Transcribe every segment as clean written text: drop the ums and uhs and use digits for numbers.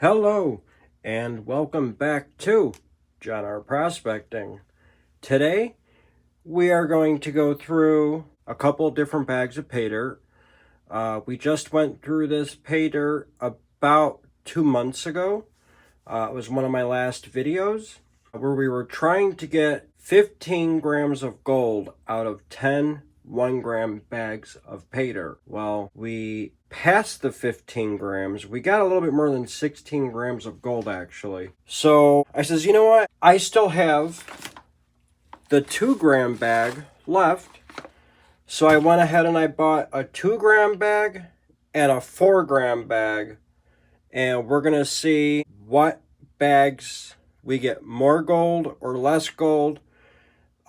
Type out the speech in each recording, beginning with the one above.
Hello, and welcome back to John R. Prospecting. Today, we are going to go through a couple different bags of pay dirt. We just went through this pay dirt about 2 months ago. It was one of my last videos where we were trying to get 15 grams of gold out of 10 1-gram bags of pay dirt. Well, we passed the 15 grams. We got a little bit more than 16 grams of gold, actually. So I says, you know what? I still have the 2-gram bag left. So I went ahead and I bought a 2-gram bag and a 4-gram bag. And we're going to see what bags we get more gold or less gold.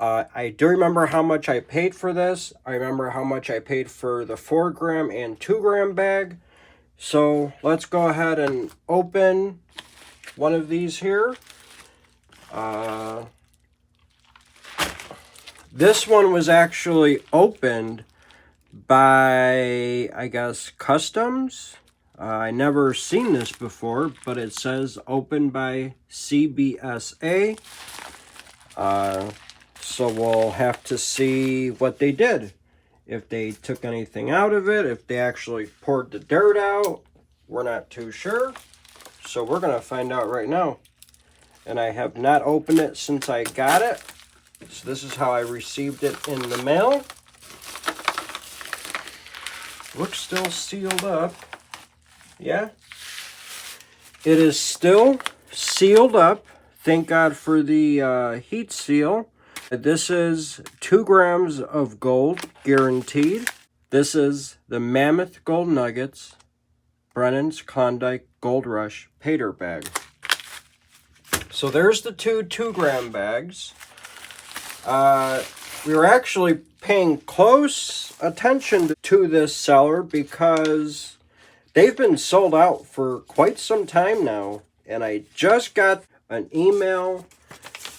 I do remember how much I paid for this. I remember how much I paid for the 4-gram and 2-gram bag. So let's go ahead and open one of these here. This one was actually opened by, I guess, Customs. I never seen this before, but it says opened by CBSA. So we'll have to see what they did. If they took anything out of it, if they actually poured the dirt out, we're not too sure. So we're going to find out right now. And I have not opened it since I got it. So this is how I received it in the mail. Looks still sealed up. Yeah. It is still sealed up. Thank God for the heat seal. This is 2 grams of gold, guaranteed. This is the Mammoth Gold Nuggets, Brennan's Klondike Gold Rush Paydirt bag. So there's the 2-gram bags. We were actually paying close attention to this seller because they've been sold out for quite some time now. And I just got an email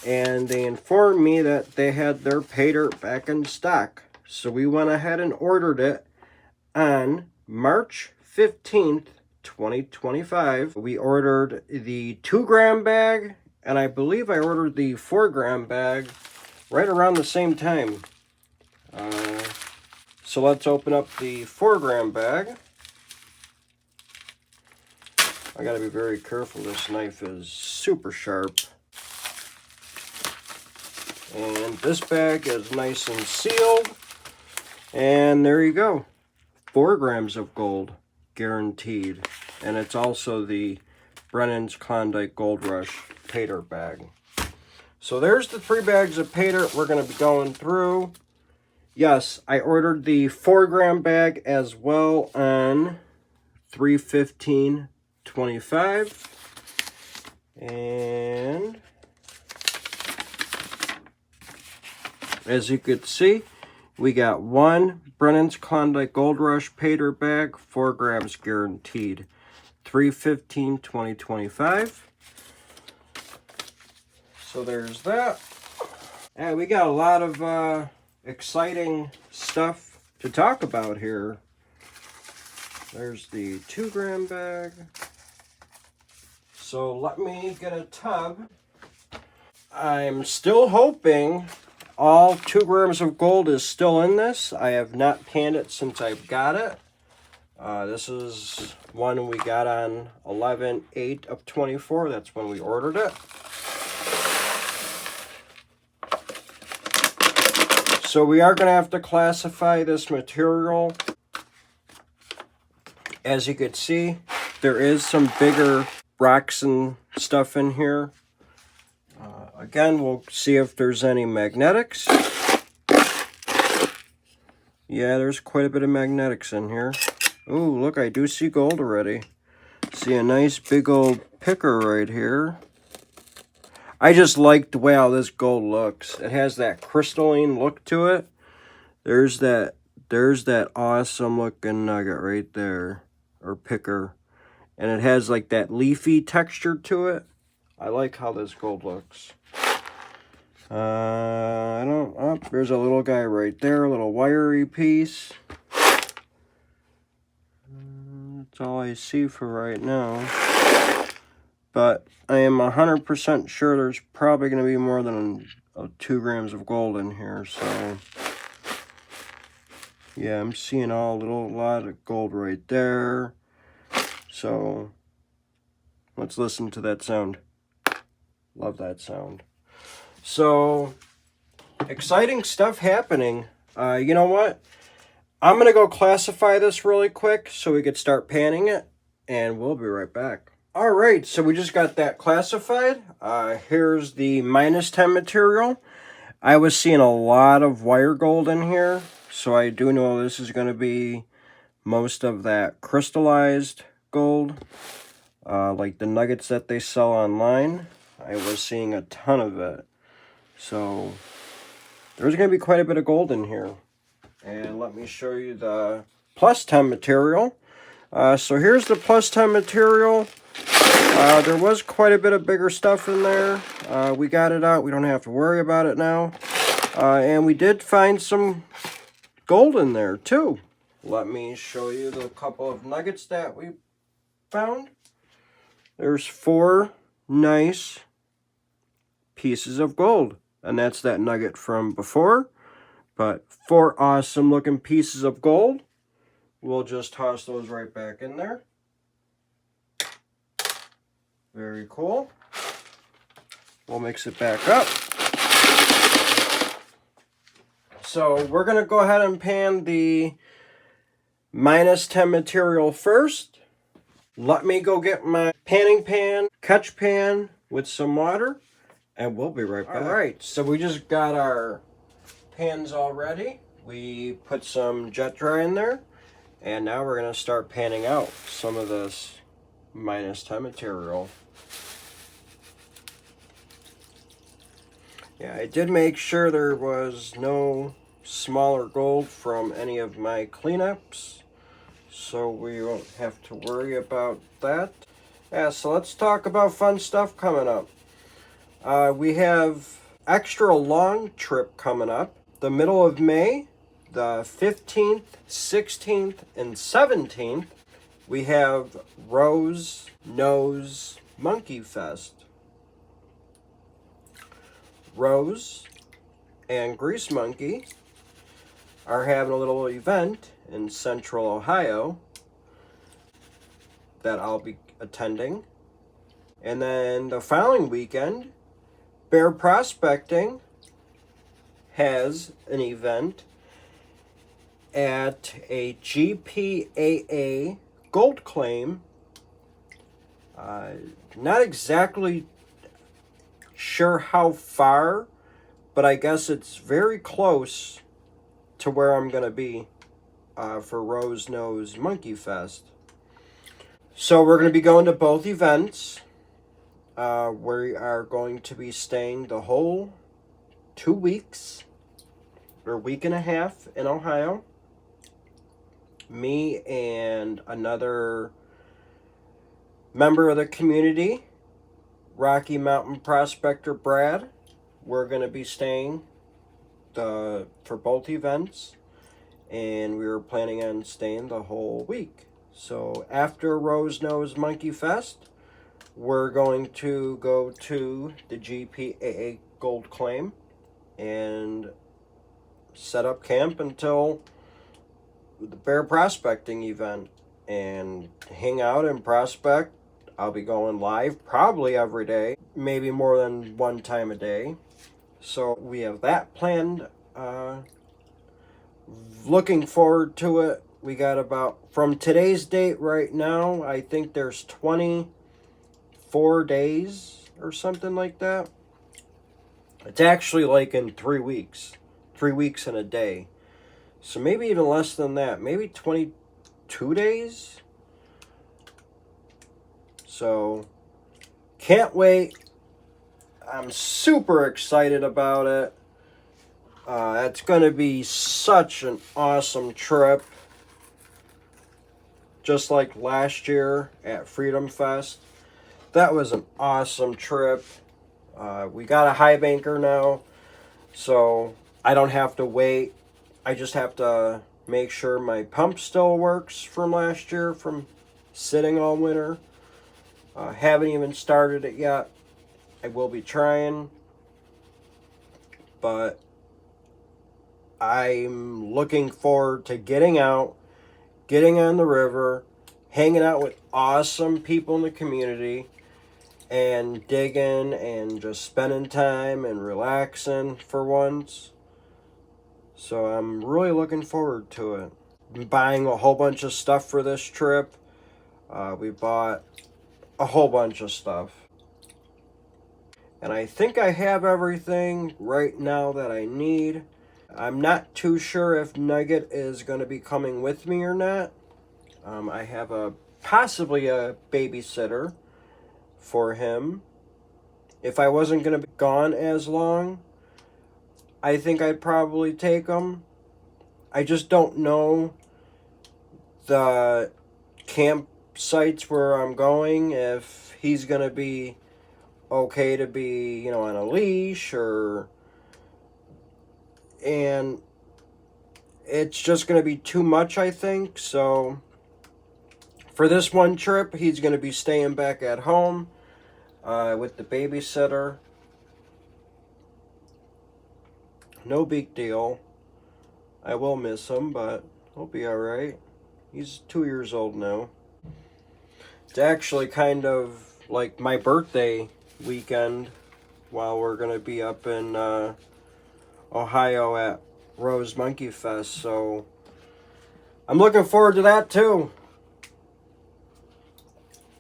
and they informed me that they had their pay dirt back in stock. So we went ahead and ordered it on March 15th, 2025. We ordered the 2-gram bag, and I believe I ordered the 4-gram bag right around the same time. So let's open up the 4-gram bag. I gotta be very careful. This knife is super sharp. And this bag is nice and sealed. And there you go. 4 grams of gold, guaranteed. And it's also the Brennan's Klondike Gold Rush pay dirt bag. So there's the 3 bags of pay dirt we're going to be going through. Yes, I ordered the 4-gram bag as well on 3/15/25. And as you could see, we got 1 Brennan's Klondike Gold Rush pay dirt bag, 4 grams guaranteed. 3/15/2025. So there's that. And we got a lot of exciting stuff to talk about here. There's the 2-gram bag. So let me get a tub. I'm still hoping all 2 grams of gold is still in this. I have not panned it since I've got it. This is one we got on 11/8/24. That's when we ordered it. So we are going to have to classify this material. As you can see, there is some bigger rocks and stuff in here. Again, we'll see if there's any magnetics. Yeah, there's quite a bit of magnetics in here. Oh, look, I do see gold already. See a nice big old picker right here. I just like the way how this gold looks. It has that crystalline look to it. There's that awesome looking nugget right there, or picker. And it has like that leafy texture to it. I like how this gold looks. There's a little guy right there, a little wiry piece. That's all I see for right now. but I am 100% sure there's probably going to be more than 2 grams of gold in here. So yeah, I'm seeing a lot of gold right there. So let's listen to that sound. Love that sound. So exciting stuff happening. You know what? I'm going to go classify this really quick so we could start panning it, and we'll be right back. All right, so we just got that classified. Here's the -10 material. I was seeing a lot of wire gold in here, so I do know this is going to be most of that crystallized gold, like the nuggets that they sell online. I was seeing a ton of it. So there's going to be quite a bit of gold in here. And let me show you the +10 material. So here's the +10 material. There was quite a bit of bigger stuff in there. We got it out. We don't have to worry about it now. And we did find some gold in there too. Let me show you the couple of nuggets that we found. There's 4 nice pieces of gold. And that's that nugget from before. But 4 awesome looking pieces of gold. We'll just toss those right back in there. Very cool. We'll mix it back up. So we're going to go ahead and pan the -10 material first. Let me go get my panning pan, catch pan with some water, and we'll be right back. All right, so we just got our pans all ready. We put some jet dry in there, and now we're going to start panning out some of this -10 material. Yeah, I did make sure there was no smaller gold from any of my cleanups, so we won't have to worry about that. Yeah, so let's talk about fun stuff coming up. We have extra long trip coming up. The middle of May, the 15th, 16th, and 17th, we have Rose Nose Monkey Fest. Rose and Grease Monkey are having a little event in Central Ohio that I'll be attending. And then the following weekend, Bear Prospecting has an event at a GPAA gold claim. Not exactly sure how far, but I guess it's very close to where I'm going to be for Rose Nose Monkey Fest. So we're going to be going to both events. We are going to be staying the whole 2 weeks, or week and a half in Ohio. Me and another member of the community, Rocky Mountain Prospector Brad, we're going to be staying for both events, and we were planning on staying the whole week. So after Rose Nose Monkey Fest, we're going to go to the GPAA Gold Claim and set up camp until the bear prospecting event and hang out and prospect. I'll be going live probably every day, maybe more than one time a day. So we have that planned. Looking forward to it. We got about, from today's date right now, I think there's 24 days or something like that. It's actually like in 3 weeks. 3 weeks and a day. So maybe even less than that. Maybe 22 days. So, can't wait. I'm super excited about it. It's going to be such an awesome trip. Just like last year at Freedom Fest. That was an awesome trip. We got a high banker now, so I don't have to wait. I just have to make sure my pump still works from last year, from sitting all winter. Haven't even started it yet. I will be trying, but I'm looking forward to getting out, getting on the river, hanging out with awesome people in the community, and digging and just spending time and relaxing for once. So I'm really looking forward to it. I'm buying a whole bunch of stuff for this trip. We bought a whole bunch of stuff. And I think I have everything right now that I need. I'm not too sure if Nugget is going to be coming with me or not. I have possibly a babysitter for him. If I wasn't going to be gone as long, I think I'd probably take him. I just don't know the campsites where I'm going, if he's going to be okay to be, on a leash, and it's just going to be too much, I think. So for this one trip, he's going to be staying back at home with the babysitter. No big deal. I will miss him, but he'll be alright. He's 2 years old now. It's actually kind of like my birthday weekend while we're going to be up in Ohio at Rose Monkey Fest. So I'm looking forward to that too,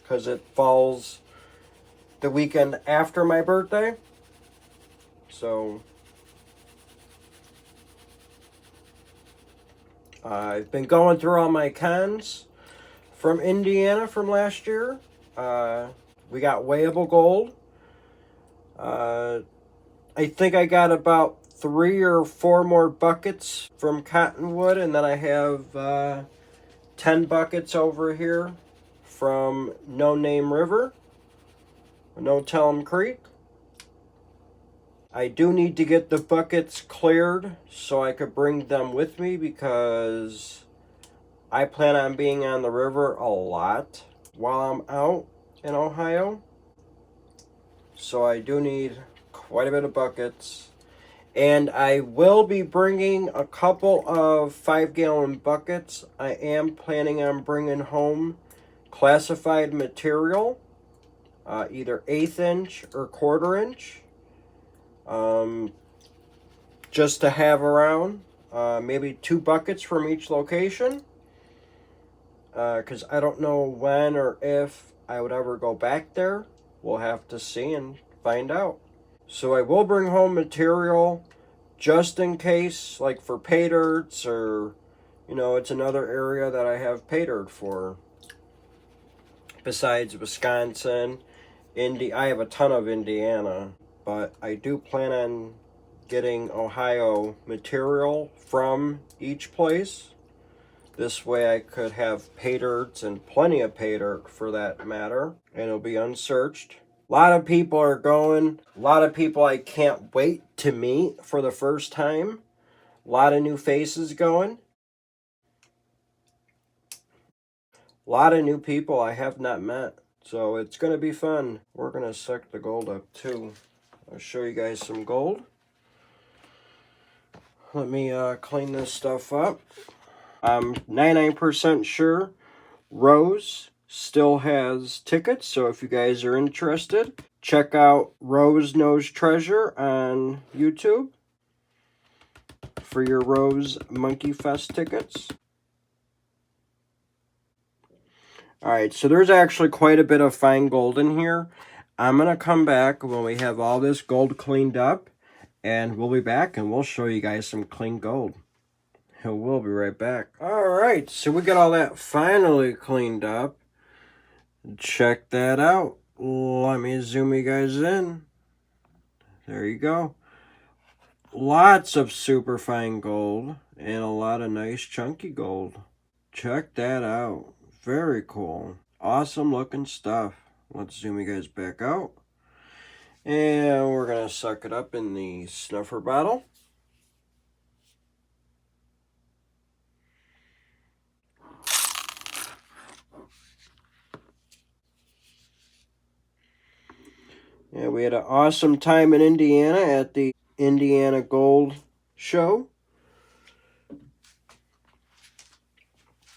because it falls the weekend after my birthday. So I've been going through all my cons from Indiana from last year. We got weighable gold. I think I got about 3 or 4 more buckets from Cottonwood, and then I have 10 buckets over here from No Name River, No Tell'em Creek. I do need to get the buckets cleared so I could bring them with me, because I plan on being on the river a lot while I'm out in Ohio. So I do need quite a bit of buckets. And I will be bringing a couple of 5-gallon buckets. I am planning on bringing home classified material, either 1/8 inch or 1/4 inch. Just to have around, maybe 2 buckets from each location, because I don't know when or if I would ever go back there. We'll have to see and find out. So I will bring home material just in case, like for Paydirts, or it's another area that I have Paydirt for. Besides Wisconsin, I have a ton of Indiana, but I do plan on getting Ohio material from each place. This way I could have Paydyrts, and plenty of Paydirt for that matter, and it'll be unsearched. A lot of people are going. A lot of people I can't wait to meet for the first time. A lot of new faces going. A lot of new people I have not met. So it's going to be fun. We're going to suck the gold up too. I'll show you guys some gold. Let me clean this stuff up. I'm 99% sure Rose still has tickets, so if you guys are interested, check out Rose Knows Treasure on YouTube for your Rose Monkey Fest tickets. Alright, so there's actually quite a bit of fine gold in here. I'm going to come back when we have all this gold cleaned up, and we'll be back and we'll show you guys some clean gold. And we'll be right back. Alright, so we got all that finally cleaned up. Check that out. Let me zoom you guys in. There you go. Lots of super fine gold and a lot of nice chunky gold. Check that out. Very cool. Awesome looking stuff. Let's zoom you guys back out. And we're going to suck it up in the snuffer bottle. Yeah, we had an awesome time in Indiana at the Indiana Gold Show.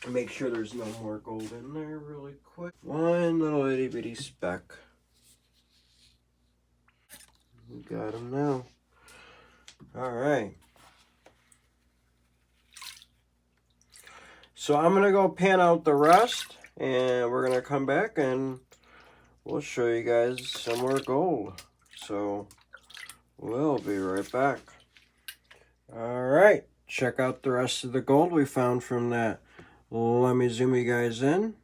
Make sure there's no more gold in there really quick. One little itty bitty speck. We got him now. Alright. So I'm going to go pan out the rest. And we're going to come back and we'll show you guys some more gold. So we'll be right back. Alright. Check out the rest of the gold we found from that. Let me zoom you guys in.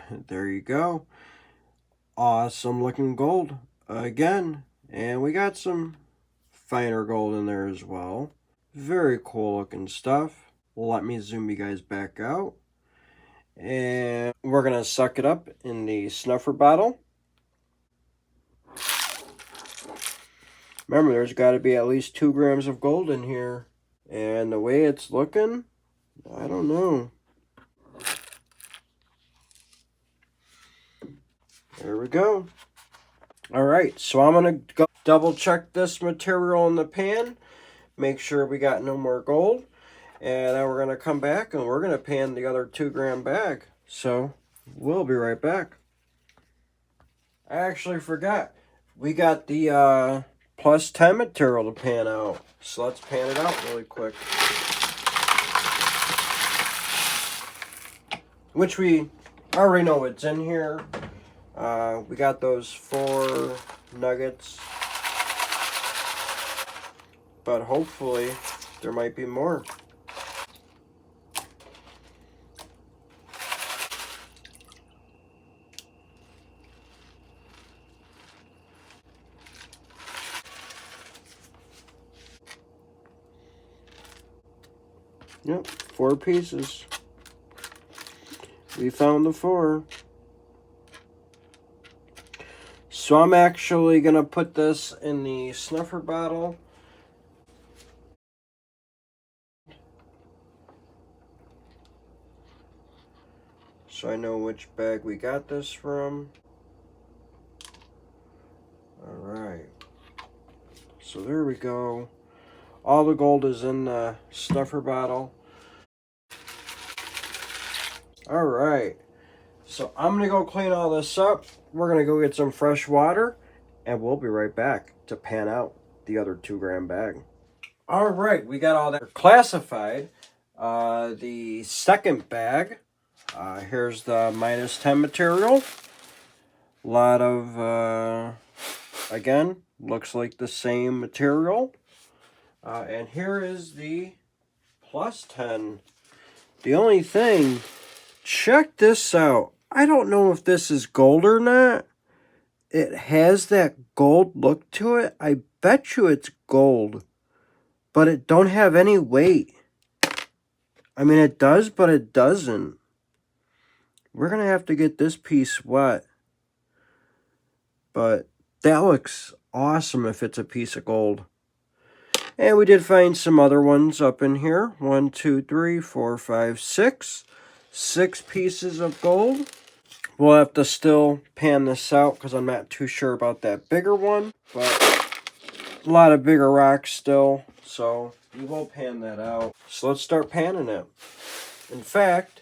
There you go. Awesome looking gold again. And we got some finer gold in there as well. Very cool looking stuff. Let me zoom you guys back out. And we're going to suck it up in the snuffer bottle. Remember, there's got to be at least 2 grams of gold in here. And the way it's looking, I don't know. There we go. Alright, so I'm going to go double check this material in the pan. Make sure we got no more gold. And then we're going to come back and we're going to pan the other 2 gram bag. So we'll be right back. I actually forgot. We got the plus 10 material to pan out. So let's pan it out really quick. Which we already know what's in here. We got those 4 nuggets. But hopefully there might be more. Yep, 4 pieces. We found the 4. So I'm actually going to put this in the snuffer bottle. So I know which bag we got this from. Alright. So there we go. All the gold is in the snuffer bottle. Alright. So I'm going to go clean all this up. We're going to go get some fresh water. And we'll be right back to pan out the other 2 gram bag. Alright, we got all that classified. The second bag. Here's the minus 10 material. A lot of, again, looks like the same material. And here is the plus 10. The only thing, check this out. I don't know if this is gold or not. It has that gold look to it. I bet you it's gold. But it don't have any weight. I mean, it does, but it doesn't. We're going to have to get this piece wet. But that looks awesome if it's a piece of gold. And we did find some other ones up in here. 1, 2, 3, 4, 5, 6. 6 pieces of gold. We'll have to still pan this out because I'm not too sure about that bigger one. But a lot of bigger rocks still. So we will pan that out. So let's start panning it. In fact,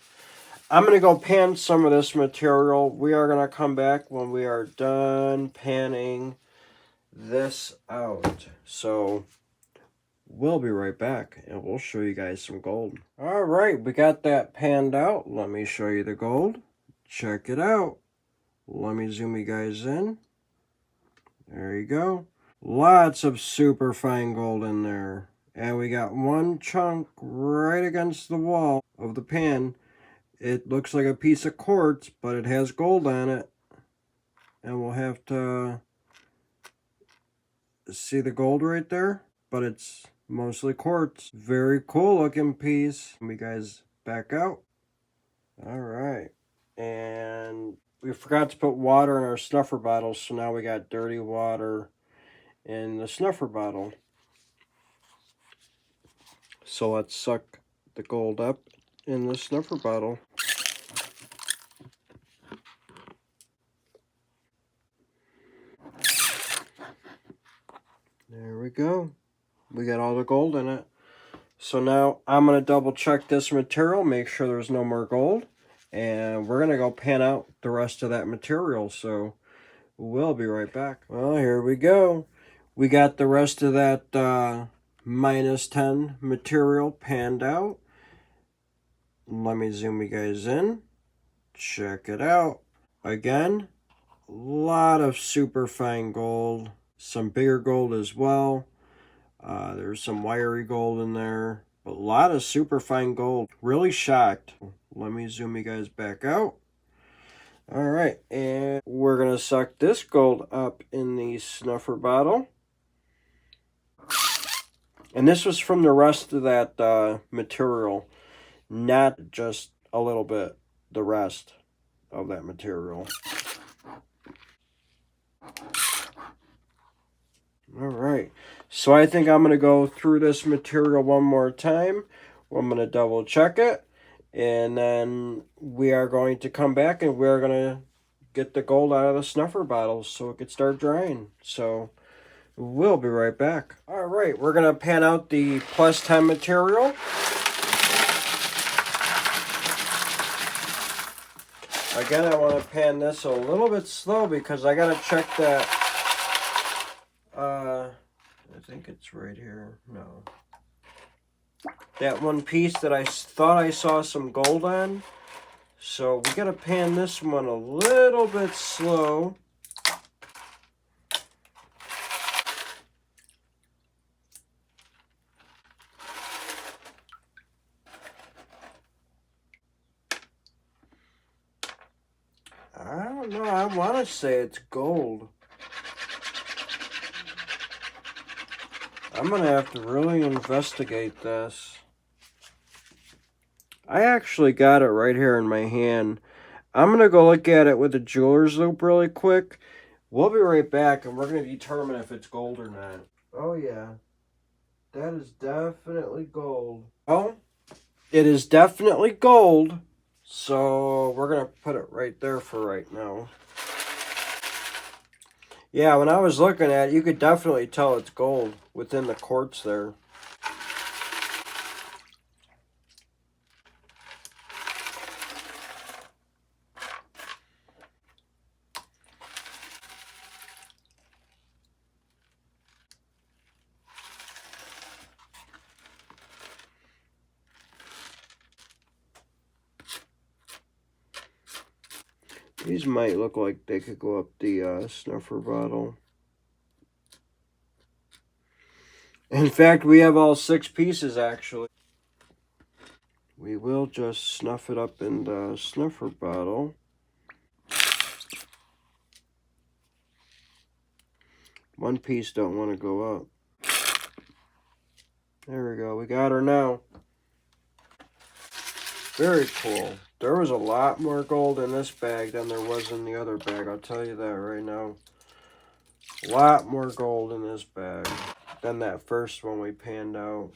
I'm going to go pan some of this material. We are going to come back when we are done panning this out. So we'll be right back and we'll show you guys some gold. Alright, we got that panned out. Let me show you the gold. Check it out. Let me zoom you guys in. There you go. Lots of super fine gold in there. And we got one chunk right against the wall of the pan. It looks like a piece of quartz, but it has gold on it. And we'll have to see the gold right there. But it's mostly quartz. Very cool looking piece. Let me guys back out. Alright. And we forgot to put water in our snuffer bottle. So now we got dirty water in the snuffer bottle. So let's suck the gold up in the snuffer bottle. There we go. We got all the gold in it. So now I'm going to double check this material, make sure there's no more gold. And we're going to go pan out the rest of that material. So we'll be right back. Well, here we go. We got the rest of that -10 material panned out. Let me zoom you guys in. Check it out. Again, a lot of super fine gold. Some bigger gold as well. There's some wiry gold in there. But a lot of super fine gold. Really shocked. Let me zoom you guys back out. Alright, and we're going to suck this gold up in the snuffer bottle. And this was from the rest of that material. Not just a little bit. The rest of that material. Alright, so I think I'm going to go through this material one more time. I'm going to double check it. And then we are going to come back and we're going to get the gold out of the snuffer bottles so it could start drying. So we'll be right back. Alright, we're going to pan out the +10 material. Again, I want to pan this a little bit slow because I got to check that. I think it's right here. No. That one piece that I thought I saw some gold on. So we got to pan this one a little bit slow. I don't know. I want to say it's gold. I'm going to have to really investigate this. I actually got it right here in my hand. I'm going to go look at it with a jeweler's loupe really quick. We'll be right back and we're going to determine if it's gold or not. Oh yeah. That is definitely gold. Oh, it is definitely gold. So we're going to put it right there for right now. Yeah, when I was looking at it, you could definitely tell it's gold within the quartz there. These might look like they could go up the snuffer bottle. In fact, we have all 6 pieces actually. We will just snuff it up in the snuffer bottle. One piece don't want to go up. There we go. We got her now. Very cool. There was a lot more gold in this bag than there was in the other bag. I'll tell you that right now. A lot more gold in this bag than that first one we panned out.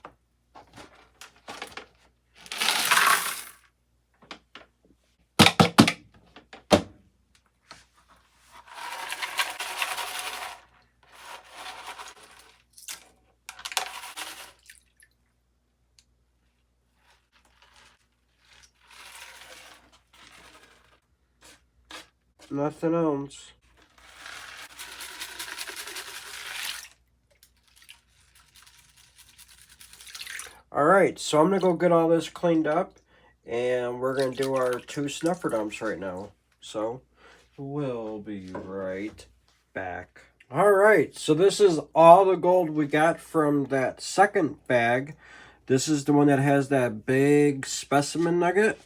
Nothing else. Alright, so I'm going to go get all this cleaned up. And we're going to do our 2 snuffer dumps right now. So, we'll be right back. Alright, so this is all the gold we got from that second bag. This is the one that has that big specimen nugget.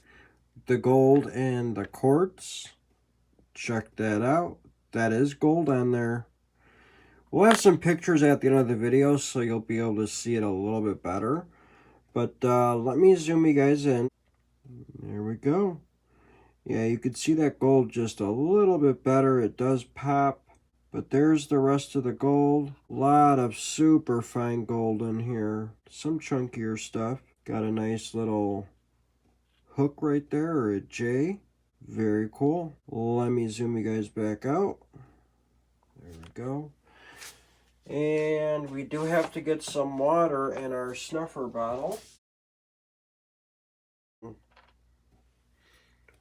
The gold and the quartz. Check that out. That is gold on there. We'll have some pictures at the end of the video so you'll be able to see it a little bit better. But let me zoom you guys in. There we go. Yeah, you can see that gold just a little bit better. It does pop. But there's the rest of the gold. A lot of super fine gold in here. Some chunkier stuff. Got a nice little hook right there, or a J. Very cool. Let me zoom you guys back out. There we go. And we do have to get some water in our snuffer bottle.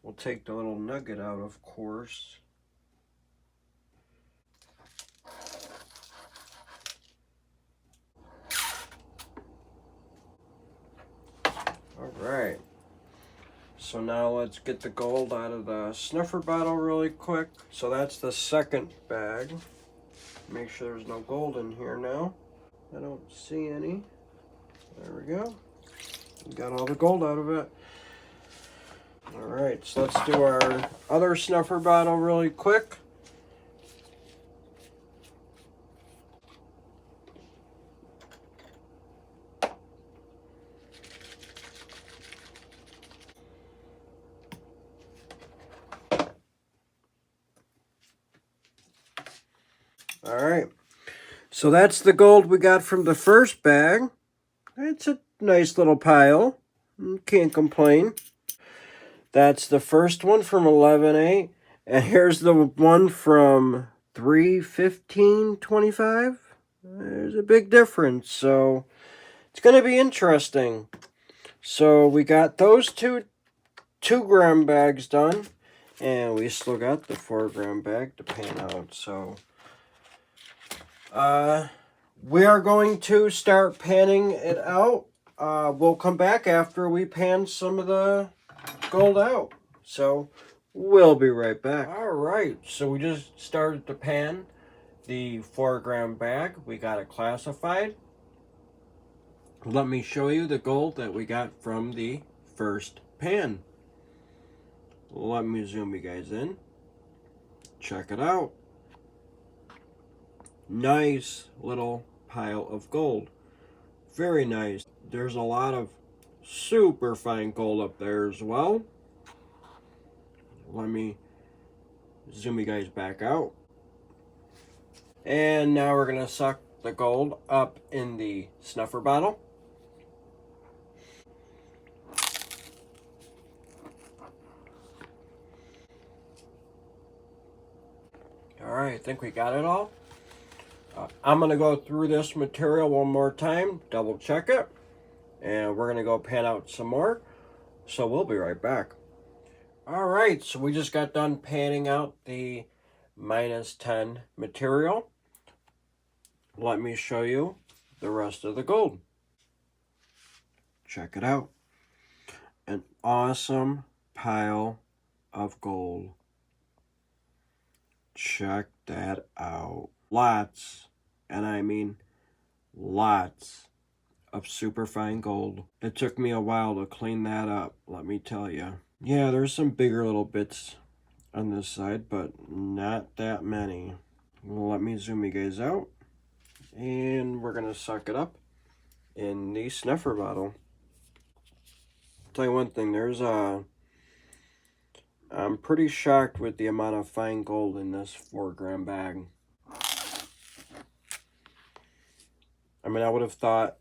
We'll take the little nugget out, of course. All right. So now let's get the gold out of the snuffer bottle really quick. So that's the second bag. Make sure there's no gold in here now. I don't see any. There we go. We got all the gold out of it. All right, so let's do our other snuffer bottle really quick. All right, so that's the gold we got from the first bag. It's a nice little pile. Can't complain. That's the first one from 11/8. And here's the one from 3/15/25. There's a big difference, so it's going to be interesting. So we got those two 2-gram bags done, and we still got the 4-gram bag to pan out. So we are going to start panning it out. We'll come back after we pan some of the gold out. So we'll be right back. All right, so we just started to pan the 4-gram bag. We got it classified. Let me show you the gold that we got from the first pan. Let me zoom you guys in. Check it out. Nice little pile of gold. Very nice. There's a lot of super fine gold up there as well. Let me zoom you guys back out. And now we're going to suck the gold up in the snuffer bottle. All right, I think we got it all. I'm going to go through this material one more time, double check it, and we're going to go pan out some more. So we'll be right back. All right, so we just got done panning out the -10 material. Let me show you the rest of the gold. Check it out. An awesome pile of gold. Check that out. Lots, and I mean lots of super fine gold. It took me a while to clean that up, let me tell you. Yeah, there's some bigger little bits on this side, but not that many. Let me zoom you guys out, and we're gonna suck it up in the snuffer bottle. I'll tell you one thing, I'm pretty shocked with the amount of fine gold in this 4-gram bag. I mean, I would have thought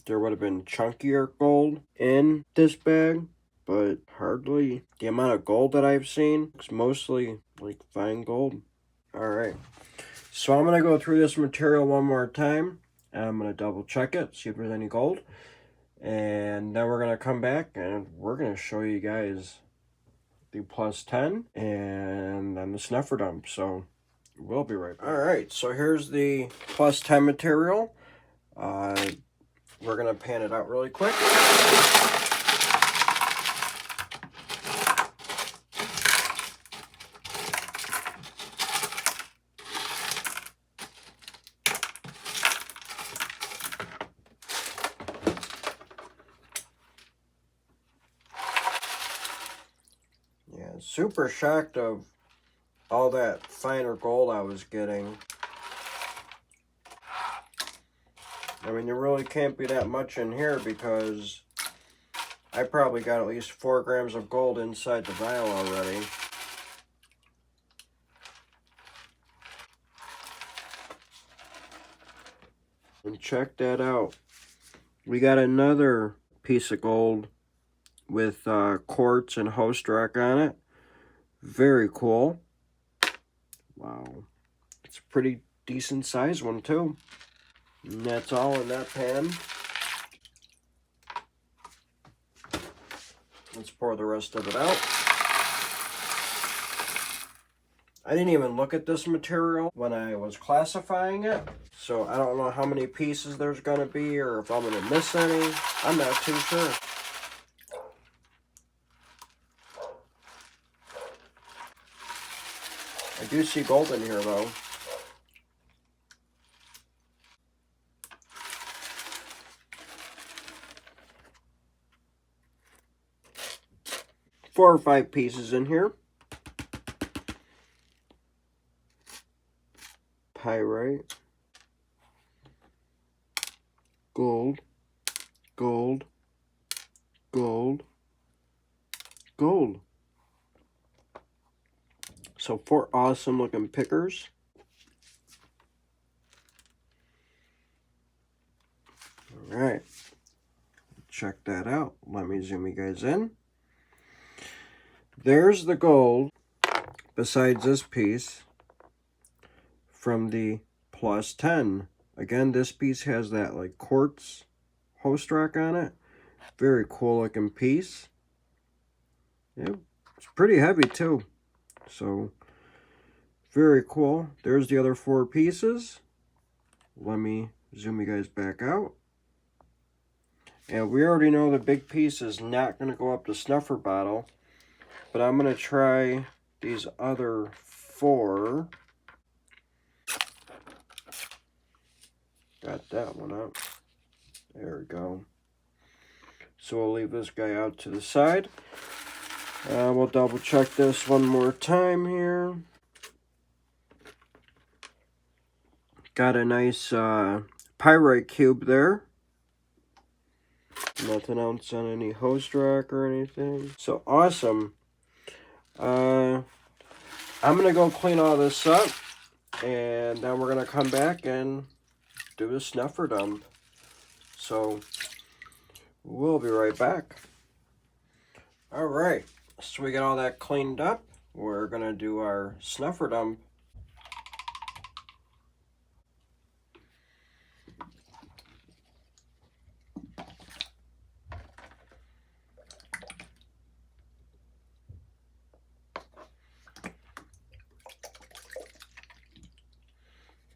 there would have been chunkier gold in this bag, but hardly. The amount of gold that I've seen is mostly like fine gold. All right, so I'm gonna go through this material one more time, and I'm gonna double check it, see if there's any gold, and then we're gonna come back and we're gonna show you guys the +10 and then the snuffer dump. So we'll be right back. All right, so here's the +10 material. We're going to pan it out really quick. Yeah, super shocked of all that finer gold I was getting. I mean, there really can't be that much in here because I probably got at least 4 grams of gold inside the vial already. And check that out. We got another piece of gold with quartz and host rock on it. Very cool. Wow. It's pretty decent size one too. And that's all in that pan. Let's pour the rest of it out. I didn't even look at this material when I was classifying it, so I don't know how many pieces there's going to be or if I'm going to miss any. I'm not too sure. I do see gold in here though. Four or five pieces in here. Pyrite. Gold. Gold. Gold. Gold. So 4 awesome looking pickers. Alright. Check that out. Let me zoom you guys in. There's the gold besides this piece from the plus 10. Again, this piece has that like quartz host rock on it. Very cool looking piece. Yeah, it's pretty heavy too. So very cool. There's the other 4 pieces. Let me zoom you guys back out. And we already know the big piece is not going to go up the snuffer bottle. But I'm going to try these other 4. Got that one up. There we go. So we'll leave this guy out to the side. We'll double check this one more time here. Got a nice pyrite cube there. Nothing else on any host rock or anything. So awesome. I'm going to go clean all this up. And then we're going to come back and do a snuffer dump. So we'll be right back. Alright. So we got all that cleaned up. We're going to do our snuffer dump.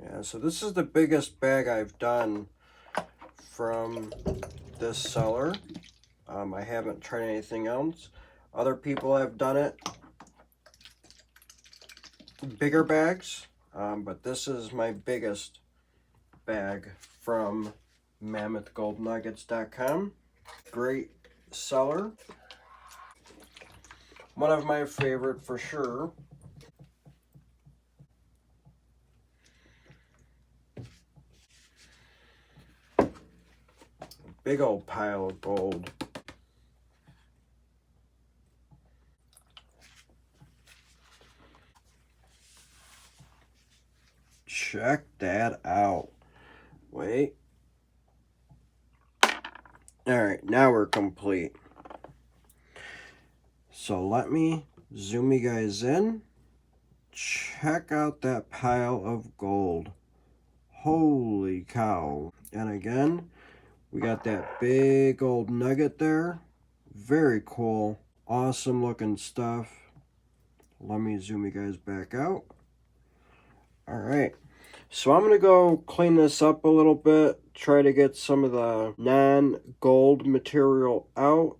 Yeah, so this is the biggest bag I've done from this seller. I haven't tried anything else. Other people have done it bigger bags, but this is my biggest bag from MammothGoldNuggets.com. Great seller. One of my favorite for sure. Big old pile of gold. Check that out. Wait. Alright, now we're complete. So let me zoom you guys in. Check out that pile of gold. Holy cow. And again, we got that big old nugget there. Very cool. Awesome looking stuff. Let me zoom you guys back out. Alright. So I'm going to go clean this up a little bit. Try to get some of the non-gold material out.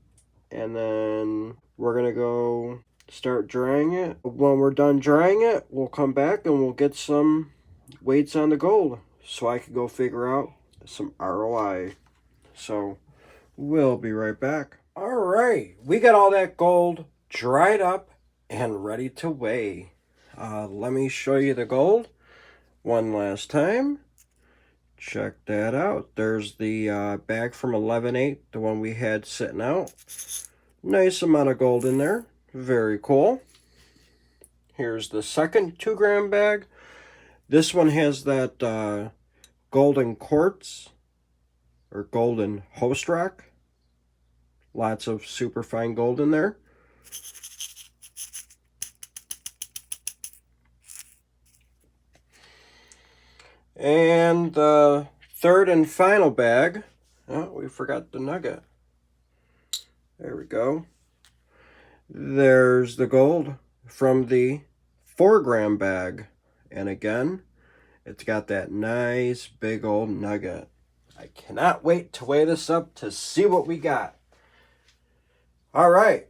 And then we're going to go start drying it. When we're done drying it, we'll come back and we'll get some weights on the gold. So I can go figure out some ROI. So we'll be right back. All right, we got all that gold dried up and ready to weigh. Let me show you the gold one last time. Check that out. There's the bag from 11/8, the one we had sitting out. Nice amount of gold in there. Very cool. Here's the second 2-gram bag. This one has that golden quartz or golden host rock. Lots of super fine gold in there. And the third and final bag. Oh, we forgot the nugget. There we go. There's the gold from the 4-gram bag. And again, it's got that nice big old nugget. I cannot wait to weigh this up to see what we got. All right.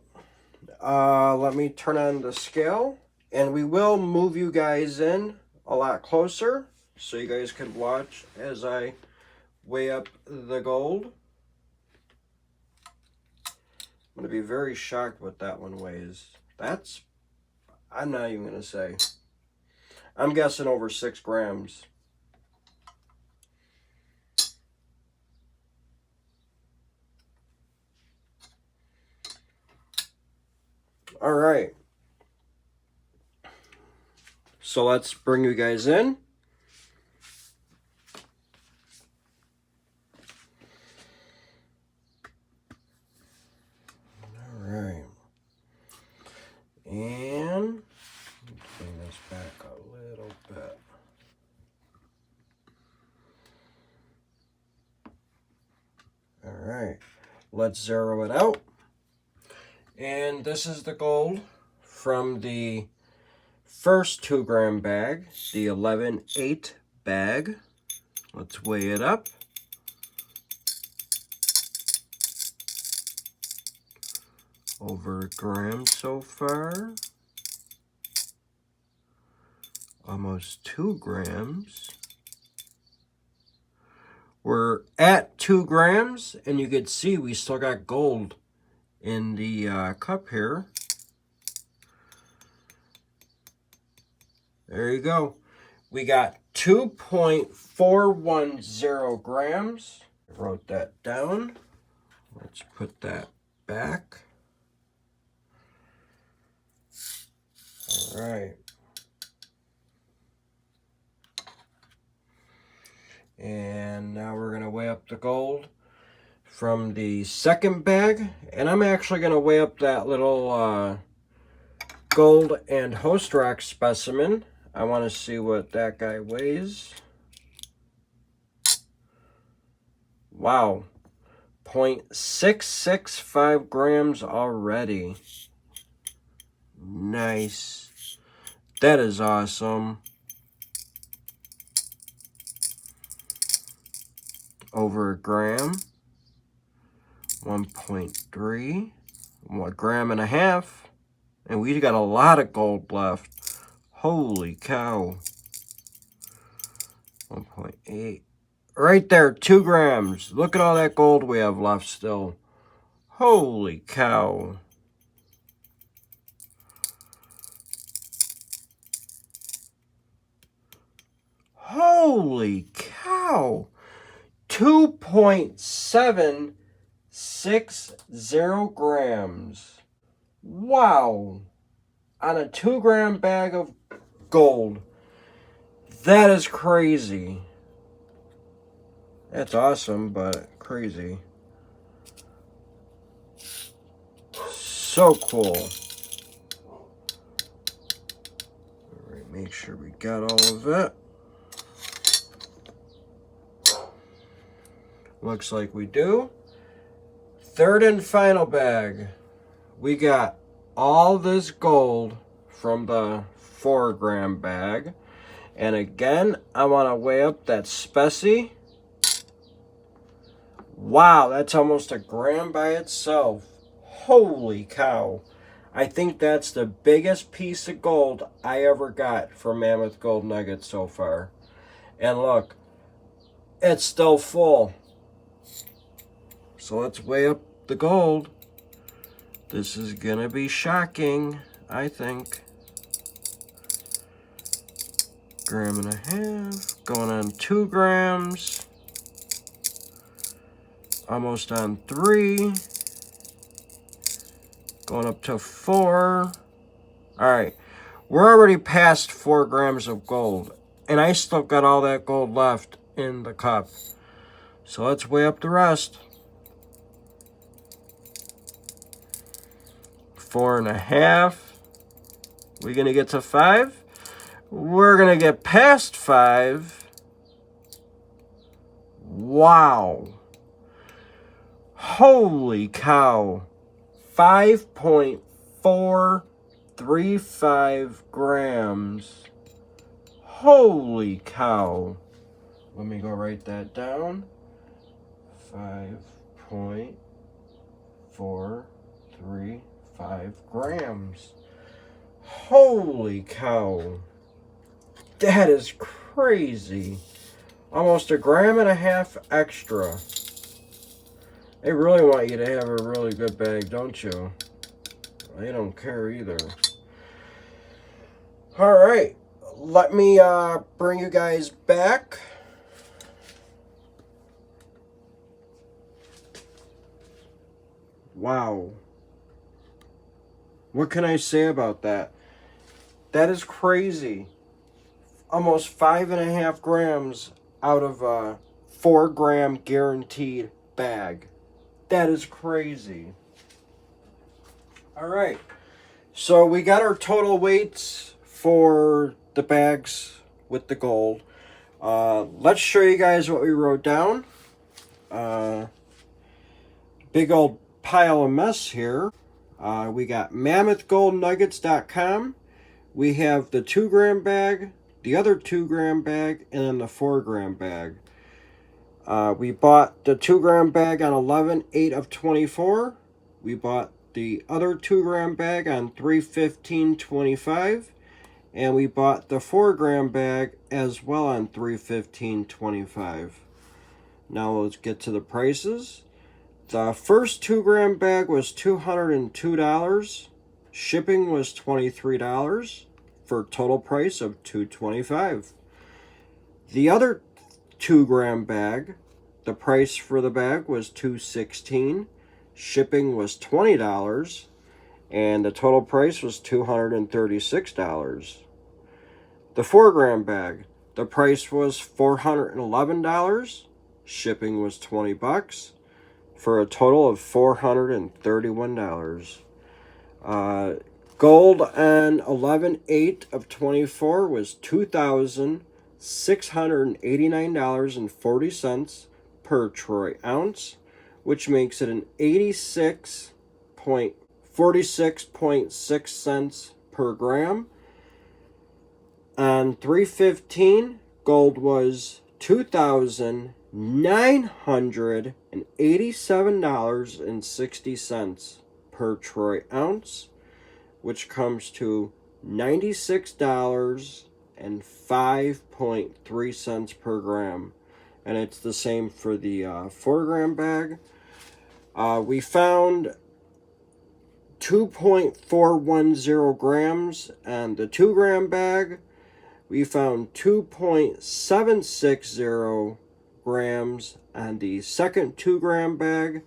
Let me turn on the scale. And we will move you guys in a lot closer so you guys can watch as I weigh up the gold. I'm going to be very shocked what that one weighs. I'm not even going to say. I'm guessing over 6 grams. All right. So let's bring you guys in. All right. And bring this back a little bit. All right. Let's zero it out. And this is the gold from the first 2-gram bag, the 11/8 bag. Let's weigh it up. Over a gram so far. Almost 2 grams. We're at 2 grams, and you can see we still got gold in the cup here. There you go. We got 2.410 grams. I wrote that down. Let's put that back. All right. And now we're going to weigh up the gold from the second bag. And I'm actually going to weigh up that little gold and host rock specimen. I want to see what that guy weighs. Wow. 0.665 grams already. Nice. That is awesome. Over a gram. 1.3. 1.5 grams. And we got a lot of gold left. Holy cow. 1.8. Right there, 2 grams. Look at all that gold we have left still. Holy cow. Holy cow. 2.760 grams. Wow. On a 2-gram bag of gold. That is crazy. That's awesome, but crazy. So cool. All right, make sure we got all of it. Looks like we do. Third and final bag. We got all this gold from the 4-gram bag. And again, I want to weigh up that specie. Wow, that's almost a gram by itself. Holy cow. I think that's the biggest piece of gold I ever got from Mammoth Gold Nuggets so far. And look, it's still full. So let's weigh up the gold. This is gonna be shocking, I think. 1.5 grams, going on 2 grams. Almost on 3. Going up to 4. Alright, we're already past 4 grams of gold. And I still got all that gold left in the cup. So let's weigh up the rest. 4.5. We gonna get to 5? We're gonna get past 5. Wow. Holy cow. 5.435 grams. Holy cow. Let me go write that down. 5.435 grams. Holy cow. That is crazy. Almost 1.5 grams extra. They really want you to have a really good bag, don't you? They don't care either. Alright. Let me bring you guys back. Wow. What can I say about that? That is crazy. Almost 5.5 grams out of a 4-gram guaranteed bag. That is crazy. Alright. So we got our total weights for the bags with the gold. Let's show you guys what we wrote down. Big old pile of mess here. We got MammothGoldNuggets.com. We have the 2-gram bag, the other 2-gram bag, and then the 4-gram bag. We bought the 2-gram bag on 11/8/24. We bought the other 2-gram bag on 3/15/25. And we bought the 4-gram bag as well on 3/15/25. Now let's get to the prices. The first 2-gram bag was $202. Shipping was $23 for a total price of $225. The other 2-gram bag, the price for the bag was $216. Shipping was $20. And the total price was $236. The 4-gram bag, the price was $411. Shipping was $20 for a total of $431. Gold on 11/8/24 was $2,689.40 per troy ounce, which makes it an 46.6 cents per gram. On 3/15, gold was $2,987.60 per troy ounce, which comes to $96.05.3 per gram. And it's the same for the 4-gram bag. We found 2.410 grams on the 2-gram bag. We found 2.760 grams on the second 2-gram bag.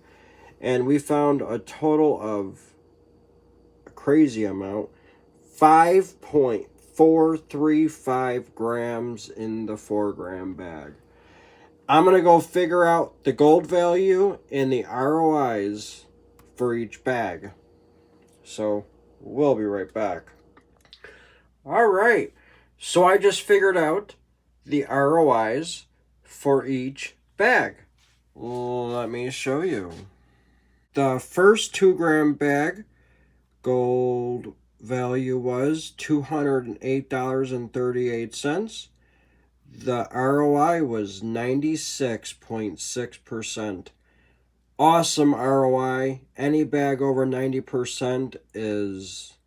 And we found a total of a crazy amount, 5.435 grams in the 4-gram bag. I'm going to go figure out the gold value and the ROIs for each bag. So we'll be right back. All right. So I just figured out the ROIs for each bag. Let me show you. The first 2-gram bag, gold value was $208.38. The ROI was 96.6%. Awesome ROI. Any bag over 90% is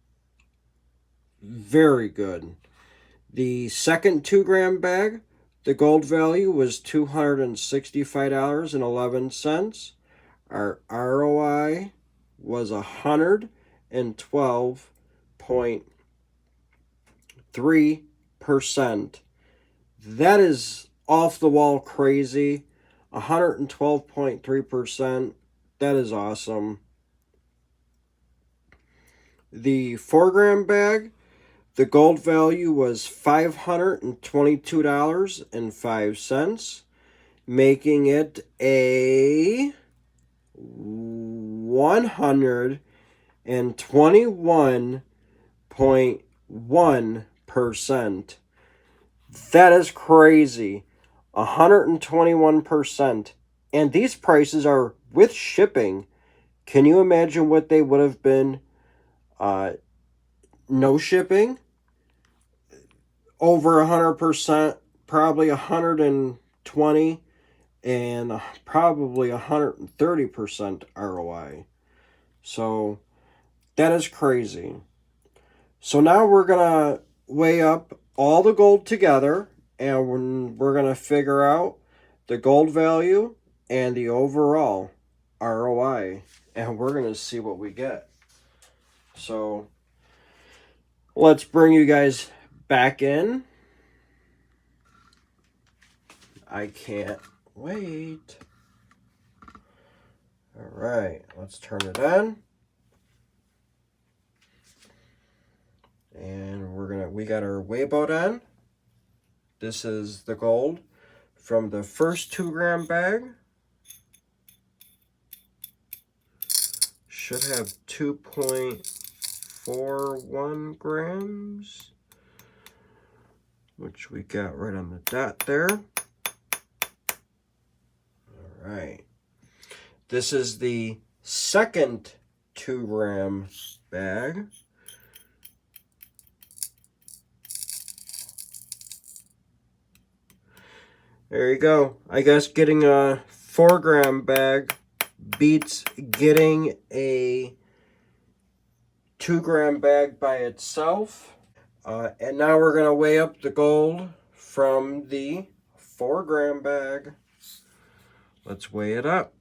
very good. The second 2-gram bag, the gold value was $265.11. Our ROI was 112.3%. That is off the wall crazy. 112.3%. That is awesome. The 4-gram bag, the gold value was $522.05, making it a 121.1%. That is crazy. 121%. And these prices are with shipping. Can you imagine what they would have been no shipping? Over 100%, probably 120, and probably 130% ROI. So that is crazy. So now we're going to weigh up all the gold together, and we're going to figure out the gold value and the overall ROI, and we're going to see what we get. So let's bring you guys back in. I can't wait. All right, let's turn it on. And we got our weigh boat on. This is the gold from the first 2-gram bag. Should have 2.41 grams, which we got right on the dot there. All right. This is the second 2-gram bag. There you go. I guess getting a 4-gram bag beats getting a 2-gram bag by itself. And now we're going to weigh up the gold from the 4-gram bag. Let's weigh it up.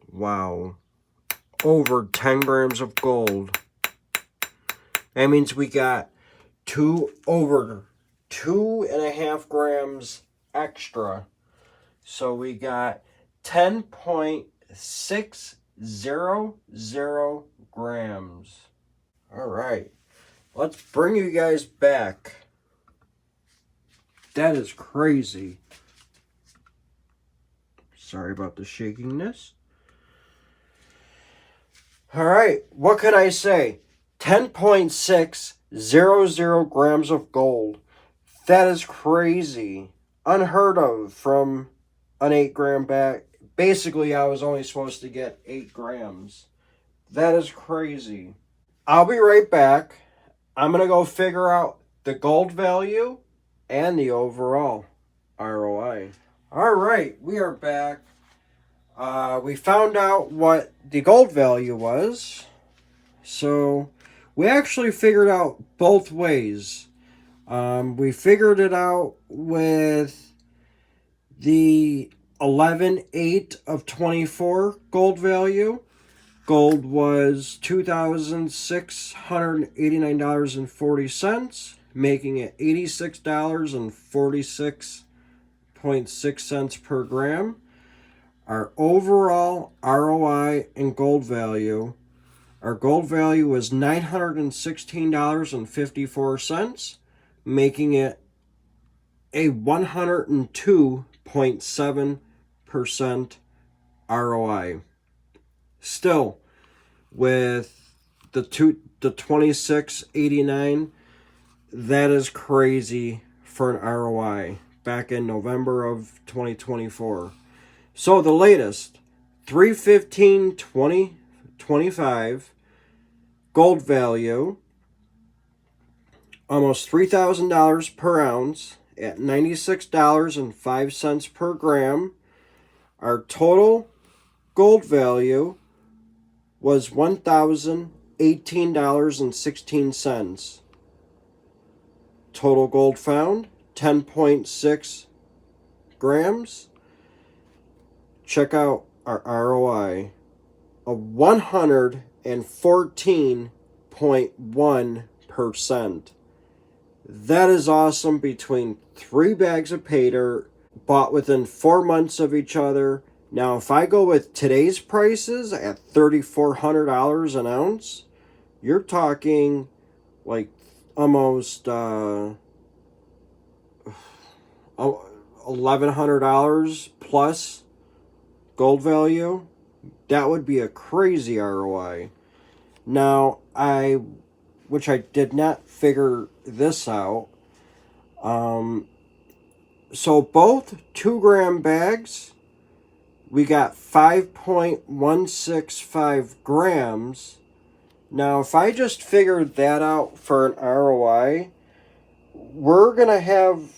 Wow, over 10 grams of gold. That means we got over 2.5 grams extra. So we got 10.600 grams. All right, let's bring you guys back. That is crazy. Sorry about the shakiness. All right, what can I say? 10.600 grams of gold. That is crazy. Unheard of from an 8-gram bag. Basically, I was only supposed to get 8 grams. That is crazy. I'll be right back. I'm going to go figure out the gold value and the overall ROI. All right, we are back. We found out what the gold value was. So we actually figured out both ways. We figured it out with the 11/8 of 24 gold value. Gold was $2,689.40, making it $86.46.6 per gram. Our overall ROI and gold value, our gold value was $916.54, making it a 102.7% ROI. Still, with the 26.89, that is crazy for an ROI back in November of 2024. So the latest, 3/15/2025 gold value, almost $3,000 per ounce at $96.05 per gram. Our total gold value was $1,018.16. Total gold found, 10.6 grams. Check out our ROI of 114.1%. That is awesome. Between 3 bags of Paydirt bought within 4 months of each other. Now, if I go with today's prices at $3,400 an ounce, you're talking like almost $1,100 plus gold value, that would be a crazy ROI. Now, which I did not figure this out. So both 2-gram bags, we got 5.165 grams. Now, if I just figured that out for an ROI, we're going to have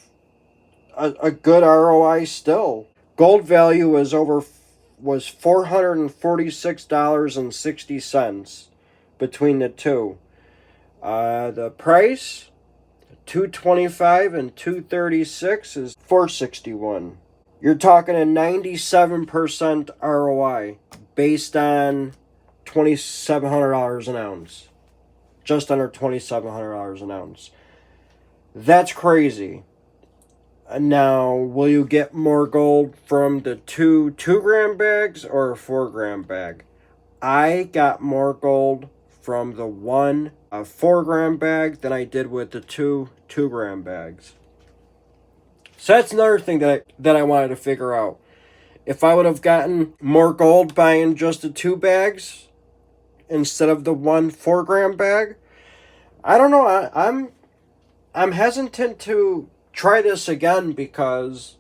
a good ROI still. Gold value was $446.60 between the two. The price, $225 and $236 is $461. You're talking a 97% ROI based on $2,700 an ounce. Just under $2,700 an ounce. That's crazy. Now, will you get more gold from the 2-gram bags or a 4-gram bag? I got more gold from the 4-gram bag than I did with the 2-gram bags. So that's another thing that I wanted to figure out. If I would have gotten more gold buying just the 2 bags instead of the 4-gram bag, I don't know. I'm hesitant to try this again because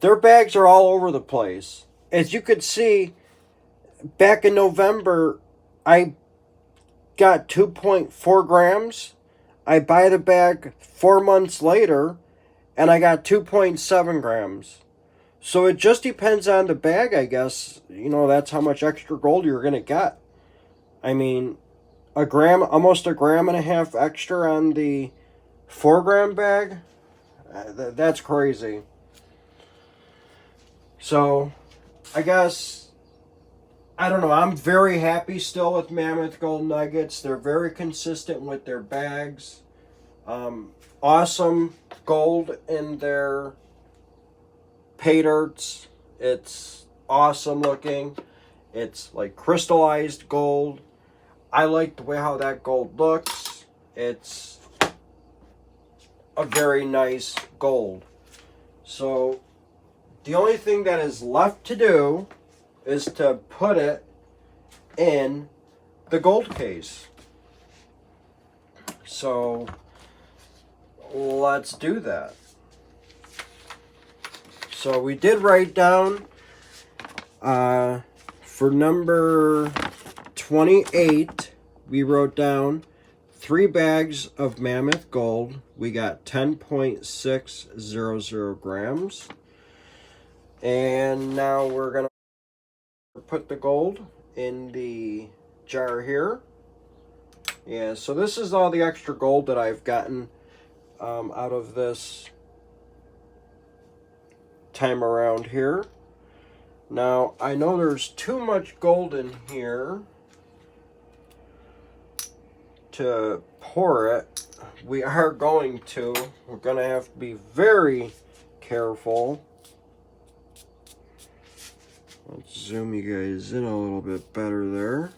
their bags are all over the place. As you could see, back in November, I got 2.4 grams. I buy the bag 4 months later, and I got 2.7 grams. So it just depends on the bag, I guess. You know, that's how much extra gold you're going to get. I mean, almost a gram and a half extra on the 4-gram bag. That's crazy. So, I guess, I don't know. I'm very happy still with Mammoth Gold Nuggets. They're very consistent with their bags. Awesome gold in their Paydirts. It's awesome looking. It's like crystallized gold. I like the way how that gold looks. It's a very nice gold. So the only thing that is left to do is to put it in the gold case. So let's do that. So we did write down for number 28, we wrote down 3 bags of Mammoth Gold. We got 10.600 grams. And now we're going to put the gold in the jar here. Yeah, so this is all the extra gold that I've gotten out of this time around here. Now, I know there's too much gold in here to pour it. We are going to. We're going to have to be very careful. Let's zoom you guys in a little bit better there.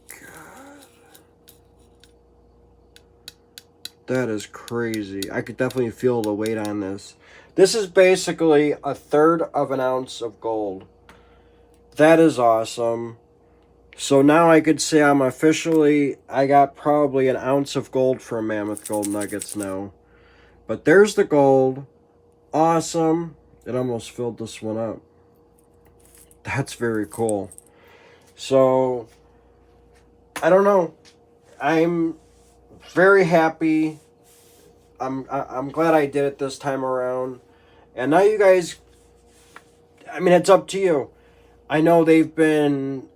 God. That is crazy. I could definitely feel the weight on this. This is basically 1/3 of an ounce of gold. That is awesome. So now I could say I got probably an ounce of gold from Mammoth Gold Nuggets now. But there's the gold. Awesome. It almost filled this one up. That's very cool. So, I don't know. I'm very happy. I'm glad I did it this time around. And now you guys, I mean, it's up to you. I know they've been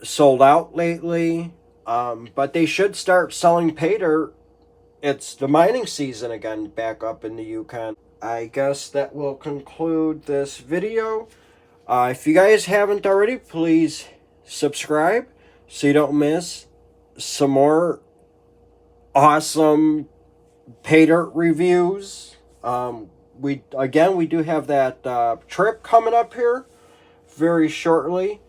sold out lately, but they should start selling Paydirt. It's the mining season again back up in the Yukon. I guess that will conclude this video. If you guys haven't already, please subscribe so you don't miss some more awesome Paydirt reviews. We do have that trip coming up here very shortly.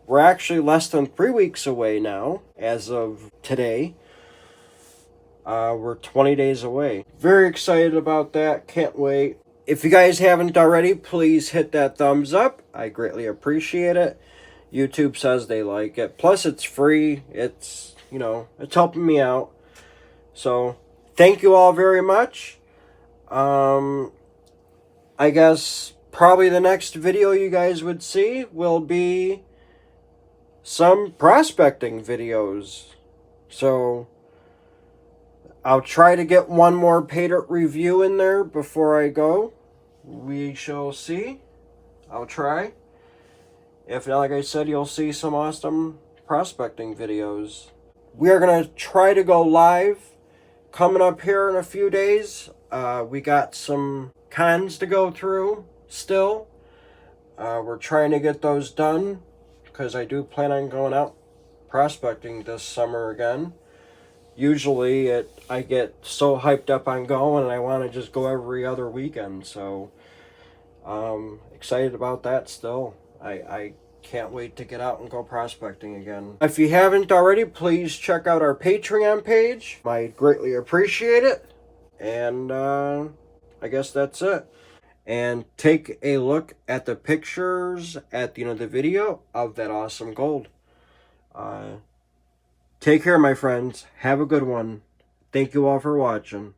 We're actually less than 3 weeks away now, as of today. We're 20 days away. Very excited about that. Can't wait. If you guys haven't already, please hit that thumbs up. I greatly appreciate it. YouTube says they like it. Plus, it's free. It's, you know, it's helping me out. So, thank you all very much. I guess probably the next video you guys would see will be some prospecting videos. So, I'll try to get one more Paydirt review in there before I go. We shall see. I'll try. If not, like I said, you'll see some awesome prospecting videos. We are going to try to go live coming up here in a few days. We got some cons to go through still. We're trying to get those done because I do plan on going out prospecting this summer again. Usually I get so hyped up on going and I want to just go every other weekend. So excited about that still. I can't wait to get out and go prospecting again. If you haven't already, please check out our Patreon page. I greatly appreciate it. And I guess that's it. And take a look at the pictures at the end of the video of that awesome gold. Take care, my friends. Have a good one. Thank you all for watching.